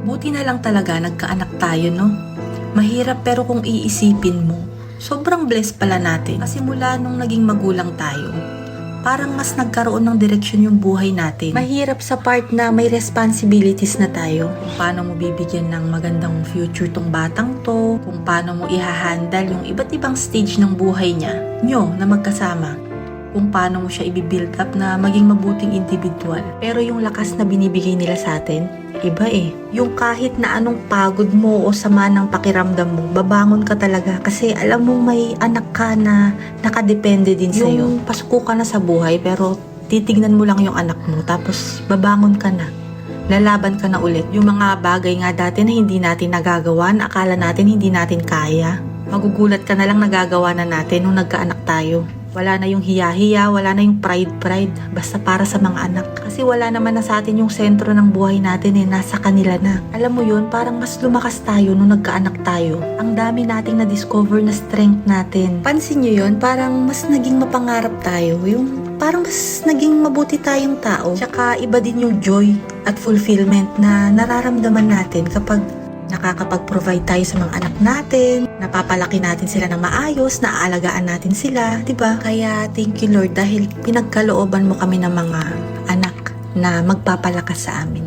Buti na lang talaga nagkaanak tayo, no? Mahirap pero kung iisipin mo, sobrang blessed pala natin. Kasi mula nung naging magulang tayo, parang mas nagkaroon ng direksyon yung buhay natin. Mahirap sa part na may responsibilities na tayo. Kung paano mo bibigyan ng magandang future tong batang to, kung paano mo ihahandle yung iba't ibang stage ng buhay niya, nyo na magkasama. Kung paano mo siya i-build up na maging mabuting individual. Pero yung lakas na binibigay nila sa atin, iba eh. Yung kahit na anong pagod mo o sama ng pakiramdam mo, babangon ka talaga kasi alam mo may anak ka na nakadepende din sa'yo. Yung pasuko ka na sa buhay pero titignan mo lang yung anak mo tapos babangon ka na. Lalaban ka na ulit. Yung mga bagay nga dati na hindi natin nagagawa, na akala natin hindi natin kaya. Magugulat ka na lang nagagawa na natin nung nagkaanak tayo. Wala na yung hiya-hiya, wala na yung pride-pride, basta para sa mga anak. Kasi wala naman na sa atin yung sentro ng buhay natin nasa kanila na. Alam mo yun, parang mas lumakas tayo nung nagkaanak tayo. Ang dami nating na-discover na strength natin. Pansin nyo yun, parang mas naging mapangarap tayo. Yung parang mas naging mabuti tayong tao. Tsaka iba din yung joy at fulfillment na nararamdaman natin kapag nakakapag-provide tayo sa mga anak natin, napapalaki natin sila ng maayos, naaalagaan natin sila, di ba? Kaya thank you Lord dahil pinagkalooban mo kami ng mga anak na magpapalakas sa amin.